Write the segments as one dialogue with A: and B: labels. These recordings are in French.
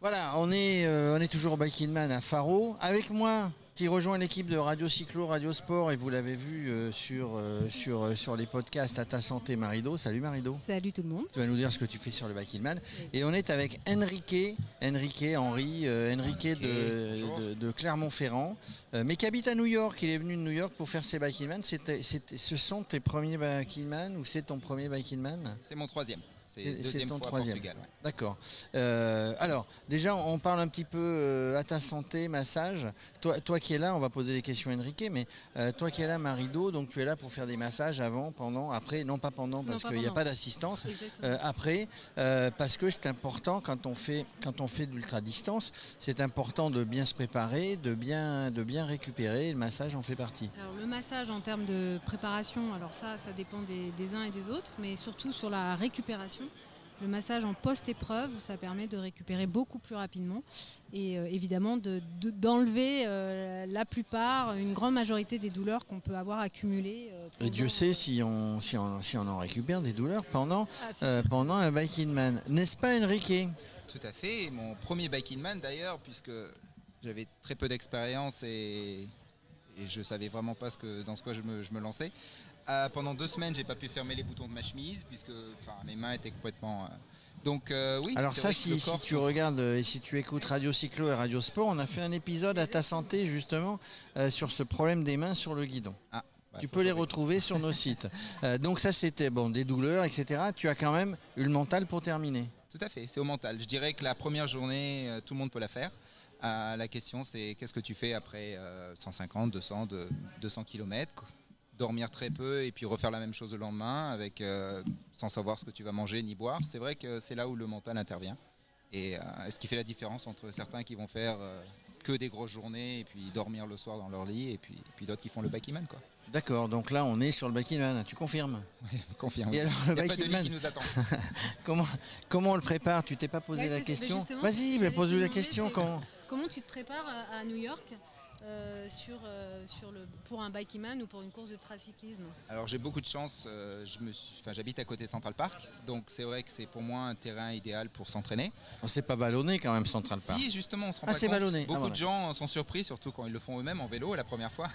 A: Voilà, on est toujours au Bike in Man à Faro. Avec moi, qui rejoint l'équipe de Radio Cyclo, Radio Sport, et vous l'avez vu sur les podcasts à ta santé, Marido. Salut Marido.
B: Salut tout le monde.
A: Tu vas nous dire ce que tu fais sur le Bike in Man.
B: Oui.
A: Et on est avec Henrique de Clermont-Ferrand, mais qui habite à New York. Il est venu de New York pour faire ses Bike in Man. Ce sont tes premiers Bike in Man ou c'est ton premier Bike in Man?
C: C'est mon troisième. C'est
A: C'est
C: deuxième
A: ton
C: fois à
A: troisième.
C: Portugal. Ouais.
A: D'accord. Alors, déjà, on parle un petit peu à ta santé, massage. Toi qui es là, on va poser des questions à Enrique, mais toi qui es là, Marido, donc tu es là pour faire des massages avant, pendant, après, non pas pendant, parce qu'il n'y a pas d'assistance. Après, parce que c'est important quand on fait de l'ultra-distance, c'est important de bien se préparer, de bien récupérer, et le massage en fait partie.
B: Alors le massage en termes de préparation, alors ça dépend des uns et des autres, mais surtout sur la récupération. Le massage en post-épreuve, ça permet de récupérer beaucoup plus rapidement et évidemment d'enlever la plupart, une grande majorité des douleurs qu'on peut avoir accumulées.
A: Et Dieu sait si on en récupère des douleurs pendant un Bike in Man. N'est-ce pas Enrique?
C: Tout à fait. Mon premier Bike in Man d'ailleurs, puisque j'avais très peu d'expérience et je savais vraiment pas dans ce quoi je me lançais. Pendant 2 semaines, j'ai pas pu fermer les boutons de ma chemise puisque mes mains étaient complètement. Donc oui.
A: Alors ça, si tu regardes et si tu écoutes Radio Cyclo et Radio Sport, on a fait un épisode à ta santé justement sur ce problème des mains sur le guidon. Tu peux les retrouver sur nos sites. Donc ça, c'était des douleurs, etc. Tu as quand même eu le mental pour terminer.
C: Tout à fait, c'est au mental. Je dirais que la première journée, tout le monde peut la faire. La question, c'est qu'est-ce que tu fais après 150, 200 km, dormir très peu et puis refaire la même chose le lendemain sans savoir ce que tu vas manger ni boire. C'est vrai que c'est là où le mental intervient. Et ce qui fait la différence entre certains qui vont faire que des grosses journées et puis dormir le soir dans leur lit et puis d'autres qui font le Bike in Man, quoi.
A: D'accord, donc là on est sur le Bike in Man, tu confirmes?
C: Oui, je confirme.
A: Et alors, le
C: Il n'y a
A: Bike
C: pas de
A: in
C: lit
A: Man
C: qui nous attend.
A: Comment on le prépare? Tu t'es pas posé la question? Vas-y, pose-lui la question.
B: Comment tu te prépares à New York pour un Bike in Man ou pour une course de tracyclisme?
C: Alors j'ai beaucoup de chance, j'habite à côté de Central Park, donc c'est vrai que c'est pour moi un terrain idéal pour s'entraîner.
A: C'est pas vallonné quand même Central Park.
C: Si, justement, on se rend pas compte.
A: Vallonné.
C: Beaucoup de gens sont surpris, surtout quand ils le font eux-mêmes en vélo la première fois.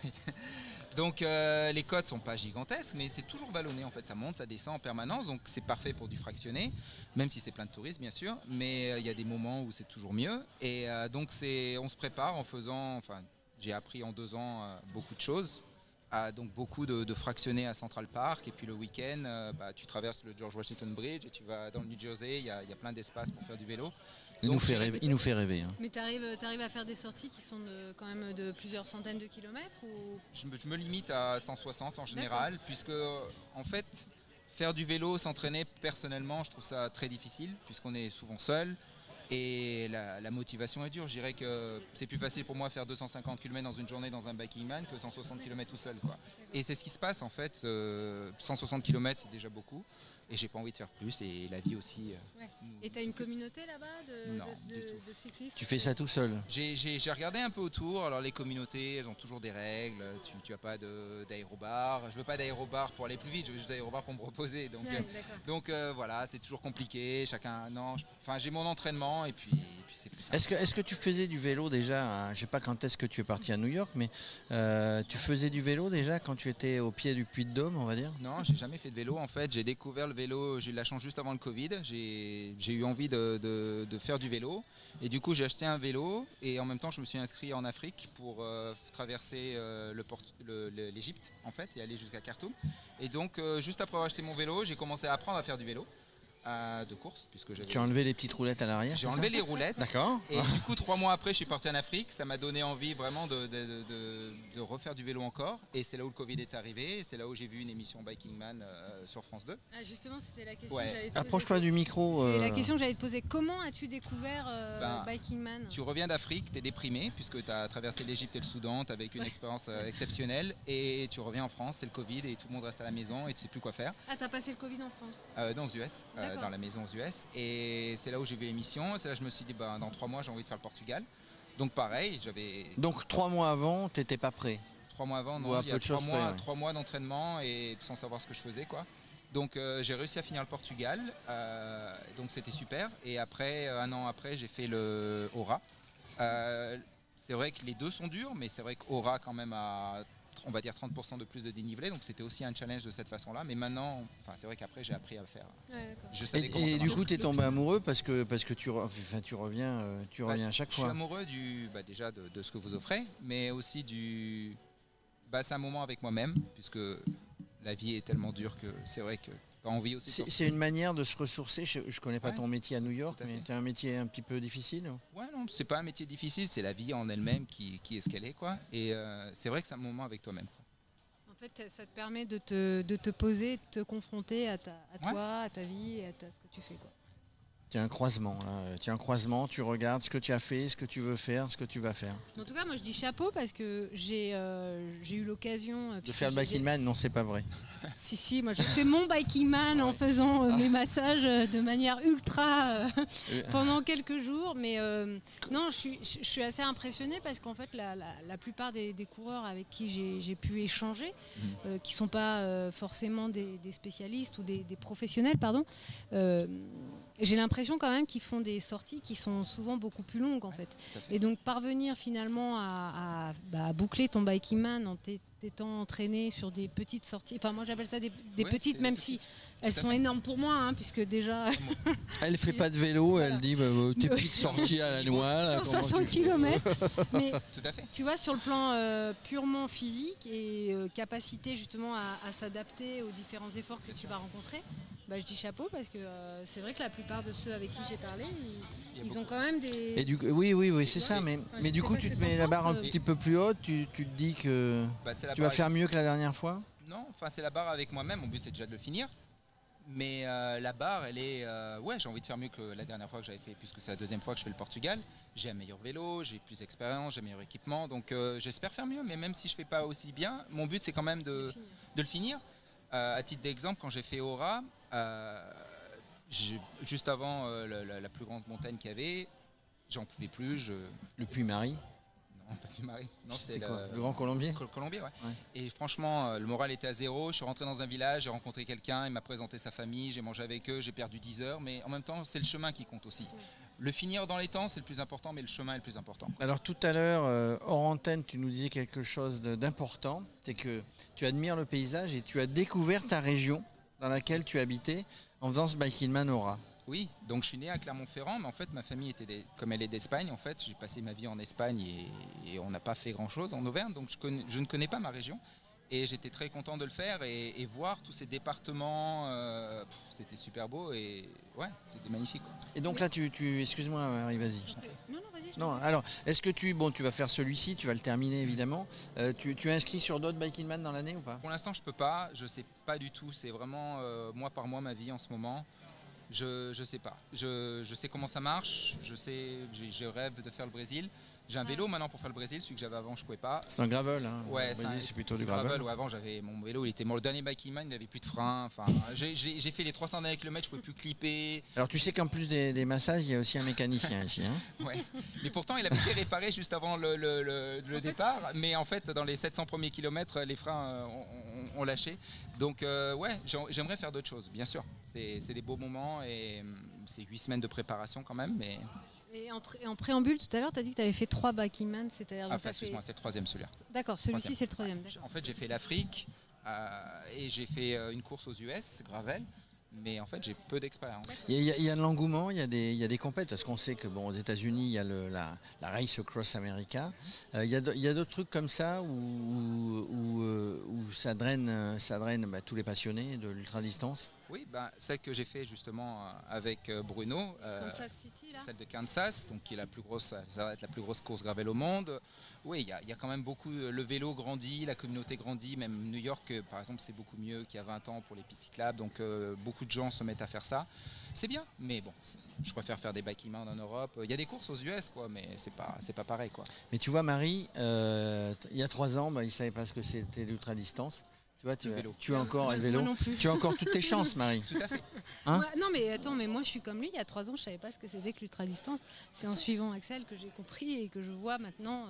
C: Donc les côtes sont pas gigantesques, mais c'est toujours vallonné en fait, ça monte, ça descend en permanence, donc c'est parfait pour du fractionné, même si c'est plein de touristes bien sûr, mais il y a des moments où c'est toujours mieux. Et donc on se prépare en faisant, j'ai appris en 2 ans beaucoup de choses. Donc beaucoup de fractionnés à Central Park et puis le week-end tu traverses le George Washington Bridge et tu vas dans le New Jersey, il y a plein d'espace pour faire du vélo.
A: Il nous fait rêver. Hein.
B: Mais tu arrives à faire des sorties qui sont quand même de plusieurs centaines de kilomètres ou...
C: Je me limite à 160 en général, puisque en fait faire du vélo, s'entraîner personnellement je trouve ça très difficile puisqu'on est souvent seul. Et la motivation est dure. Je dirais que c'est plus facile pour moi faire 250 km dans une journée dans un Bike in Man que 160 km tout seul, quoi. Et c'est ce qui se passe en fait. 160 km c'est déjà beaucoup. Et j'ai pas envie de faire plus. Et la vie aussi.
B: Ouais. Et tu as une communauté là-bas de cyclistes?
A: Tu fais ça tout seul?
C: J'ai regardé un peu autour. Alors les communautés, elles ont toujours des règles. Tu n'as pas d'aérobar. Je veux pas d'aérobar pour aller plus vite. Je veux juste d'aérobar pour me reposer. Donc voilà, c'est toujours compliqué. J'ai mon entraînement et puis c'est plus simple.
A: Est-ce que tu faisais du vélo déjà? Je sais pas quand est-ce que tu es parti à New York, mais tu faisais du vélo déjà quand tu étais au pied du Puy de Dôme, on va dire?
C: Non, j'ai jamais fait de vélo en fait. J'ai découvert le vélo, j'ai eu la chance juste avant le Covid. J'ai eu envie de faire du vélo et du coup j'ai acheté un vélo et en même temps je me suis inscrit en Afrique pour traverser l'Égypte en fait et aller jusqu'à Khartoum. Et donc juste après avoir acheté mon vélo, j'ai commencé à apprendre à faire du vélo. De course puisque
A: tu as enlevé les petites roulettes à l'arrière?
C: J'ai enlevé les roulettes.
A: D'accord.
C: Et du coup 3 mois après je suis parti en Afrique. Ça m'a donné envie vraiment de refaire du vélo encore. Et c'est là où le Covid est arrivé. Et c'est là où j'ai vu une émission Bike in Man sur France 2.
B: Justement c'était la question que j'allais te poser.
A: Approche-toi du micro.
B: C'est la question que j'allais te poser. Comment as-tu découvert Bike in Man?
C: Tu reviens d'Afrique, tu es déprimé puisque tu as traversé l'Égypte et le Soudan, tu as vécu une expérience exceptionnelle. Et tu reviens en France, c'est le Covid et tout le monde reste à la maison et tu sais plus quoi faire.
B: Ah, t'as passé le Covid en France?
C: Non, aux US. Dans la maison aux US, et c'est là où j'ai vu l'émission. C'est là que je me suis dit dans 3 mois j'ai envie de faire le Portugal. Donc pareil,
A: Donc 3 mois avant, t'étais pas prêt?
C: 3 mois avant, non, il y a 3 mois d'entraînement et sans savoir ce que je faisais, quoi. Donc j'ai réussi à finir le Portugal, donc c'était super. Et après, un an après, j'ai fait le Aura. C'est vrai que les deux sont durs, mais c'est vrai qu'Aura quand même a, on va dire 30% de plus de dénivelé, donc c'était aussi un challenge de cette façon-là. Mais maintenant, c'est vrai qu'après j'ai appris à le faire.
B: Ouais,
C: Je savais comment
A: Et
C: ça
A: du
C: marchait.
A: coup, tu es tombé amoureux parce que tu reviens à chaque
C: Je suis
A: fois.
C: amoureux déjà de ce que vous offrez, mais aussi c'est un moment avec moi-même, puisque la vie est tellement dure que c'est vrai que tu as envie aussi.
A: C'est une manière de se ressourcer. Je ne connais pas
C: Ouais,
A: ton métier à New York,
C: tout à
A: mais
C: fait.
A: tu as un métier un petit peu difficile.
C: Ouais, non, c'est pas un métier difficile, c'est la vie en elle-même qui est ce qu'elle est, quoi. Et c'est vrai que c'est un moment avec toi-même, quoi.
B: En fait, ça te permet de te poser, de te confronter à toi, à ta vie et à ce que tu fais, quoi.
A: Tu as un croisement, là. Tu as un croisement, tu regardes ce que tu as fait, ce que tu veux faire, ce que tu vas faire.
B: En tout cas, moi je dis chapeau parce que j'ai eu l'occasion
A: De faire le biking man, non, c'est pas vrai.
B: Si, moi j'ai fait mon biking man en faisant mes massages de manière ultra pendant quelques jours. Mais non, je suis assez impressionnée parce qu'en fait, la plupart des coureurs avec qui j'ai pu échanger, qui ne sont pas forcément des spécialistes ou des professionnels, pardon, j'ai l'impression quand même qu'ils font des sorties qui sont souvent beaucoup plus longues en fait. Et donc parvenir finalement à boucler ton biking man en t'étant entraîné sur des petites sorties, enfin moi j'appelle ça des petites, même si elles sont énormes pour moi, hein, puisque déjà...
A: Elle fait pas de vélo, elle dit tes petites sorties à la noix. Là,
B: 160 km. Mais
C: Tout à fait.
B: tu vois, sur le plan purement physique et capacité justement à s'adapter aux différents efforts que tu vas rencontrer, je dis chapeau parce que c'est vrai que la plupart de ceux avec qui j'ai parlé, ils ont quand même des...
A: Et oui, c'est ça, mais du coup tu te mets la barre un petit peu plus haute, tu te dis que tu vas faire mieux que la dernière fois?
C: Non, c'est la barre avec moi-même, mon but c'est déjà de le finir. Mais la barre, elle est... j'ai envie de faire mieux que la dernière fois que j'avais fait, puisque c'est la deuxième fois que je fais le Portugal. J'ai un meilleur vélo, j'ai plus d'expérience, j'ai un meilleur équipement, donc j'espère faire mieux. Mais même si je fais pas aussi bien, mon but c'est quand même de le finir. À titre d'exemple, quand j'ai fait Aura, juste avant la plus grande montagne qu'il y avait, j'en pouvais plus.
A: Le Puy-Marie?
C: Non, pas Puy-Marie. Non,
A: c'était le Grand Colombier.
C: Colombier, ouais. Et franchement, le moral était à zéro. Je suis rentré dans un village, j'ai rencontré quelqu'un, il m'a présenté sa famille, j'ai mangé avec eux, j'ai perdu 10 heures. Mais en même temps, c'est le chemin qui compte aussi. Le finir dans les temps, c'est le plus important, mais le chemin est le plus important.
A: Alors tout à l'heure, hors antenne, tu nous disais quelque chose d'important. C'est que tu admires le paysage et tu as découvert ta région dans laquelle tu habitais en faisant ce biking man Aura.
C: Oui, donc je suis né à Clermont-Ferrand, mais en fait ma famille était comme elle est d'Espagne, en fait j'ai passé ma vie en Espagne et on n'a pas fait grand-chose en Auvergne, donc je ne connais pas ma région. Et j'étais très content de le faire et voir tous ces départements, c'était super beau et ouais, c'était magnifique, quoi.
A: Et donc là, excuse-moi, Marie, vas-y.
B: Non, vas-y.
A: Non, alors, est-ce que tu vas faire celui-ci, tu vas le terminer évidemment. Tu es inscrit sur d'autres biking man dans l'année ou pas?
C: Pour l'instant, je peux pas, je sais pas du tout. C'est vraiment mois par mois ma vie en ce moment. Je sais pas. Je sais comment ça marche. Je rêve de faire le Brésil. J'ai un vélo maintenant pour faire le Brésil, celui que j'avais avant je pouvais pas.
A: C'est un gravel, hein.
C: Ouais,
A: c'est plutôt du gravel.
C: Ouais, avant j'avais mon vélo, il était le dernier biking man, il n'avait plus de frein. Enfin, j'ai fait les 300 derniers kilomètres, je pouvais plus clipper.
A: Alors tu sais qu'en plus des massages, il y a aussi un mécanicien ici, hein.
C: Ouais. Mais pourtant il avait été réparé juste avant le départ. Mais en fait, dans les 700 premiers kilomètres, les freins ont lâché. Donc j'aimerais faire d'autres choses, bien sûr. C'est des beaux moments et c'est 8 semaines de préparation quand même, mais.
B: Et en préambule, tout à l'heure, tu as dit que tu avais fait 3 biking man, c'est-à-dire...
C: Excuse-moi, c'est le troisième celui-là.
B: D'accord, celui-ci c'est le troisième.
C: En fait, j'ai fait l'Afrique et j'ai fait une course aux US, gravel, mais en fait, j'ai peu d'expérience.
A: Il y a de l'engouement, il y a des compètes, parce qu'on sait que aux États-Unis, il y a la Race Across America. Il y a d'autres trucs comme ça où ça draine tous les passionnés de l'ultra-distance.
C: Oui, celle que j'ai fait justement avec Bruno,
B: Kansas City, là.
C: celle de Kansas, donc qui est ça va être la plus grosse course gravel au monde. Oui, il y a quand même beaucoup, le vélo grandit, la communauté grandit, même New York par exemple c'est beaucoup mieux qu'il y a 20 ans pour les pistes cyclables, donc beaucoup de gens se mettent à faire ça. C'est bien, mais bon, je préfère faire des biking man en Europe. Il y a des courses aux US, quoi, mais c'est pas pareil, quoi.
A: Mais tu vois Marie, il y a 3 ans, il ne savait pas ce que c'était l'ultra-distance. Tu vois,
C: Le vélo.
A: tu as encore le
B: Moi
A: vélo.
B: non plus.
A: Tu as encore toutes tes chances, Marie.
C: Tout à fait.
A: Hein
B: Non mais attends, mais moi je suis comme lui, il y a 3 ans je savais pas ce que c'était que l'ultra-distance. C'est en suivant Axel que j'ai compris et que je vois maintenant,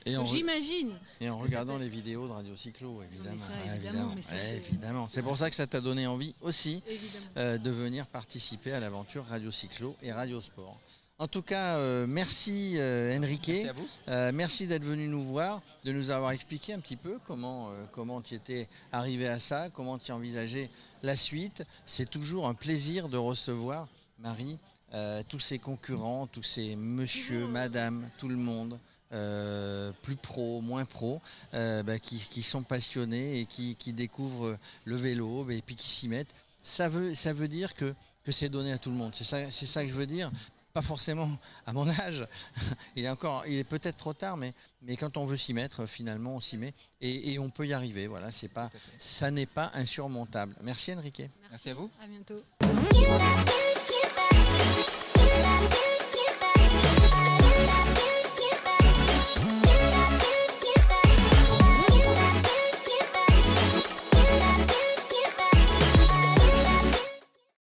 A: Et
B: que
A: en,
B: j'imagine.
A: et en
B: ce que ça
A: regardant
B: peut
A: les vidéos de Radio Cyclo, évidemment.
B: ça,
A: Ouais,
B: évidemment, mais ça,
A: Ouais,
B: c'est-
A: évidemment. C'est pour ça que ça t'a donné envie aussi
B: Évidemment.
A: de venir participer à l'aventure Radio Cyclo et Radio Sport. En tout cas, merci Enrique.
C: Merci à vous.
A: Merci d'être venu nous voir, de nous avoir expliqué un petit peu comment tu étais arrivé à ça, comment tu envisageais la suite. C'est toujours un plaisir de recevoir, Marie, tous ces concurrents, tous ces monsieur, madame, tout le monde, plus pro, moins pro, qui sont passionnés et qui découvrent le vélo et puis qui s'y mettent. Ça veut dire que c'est donné à tout le monde. C'est ça que je veux dire. Pas forcément à mon âge, il est peut-être trop tard, mais quand on veut s'y mettre, finalement on s'y met et on peut y arriver. Voilà, ça n'est pas insurmontable. Merci Enrique.
C: Merci à vous.
B: À bientôt.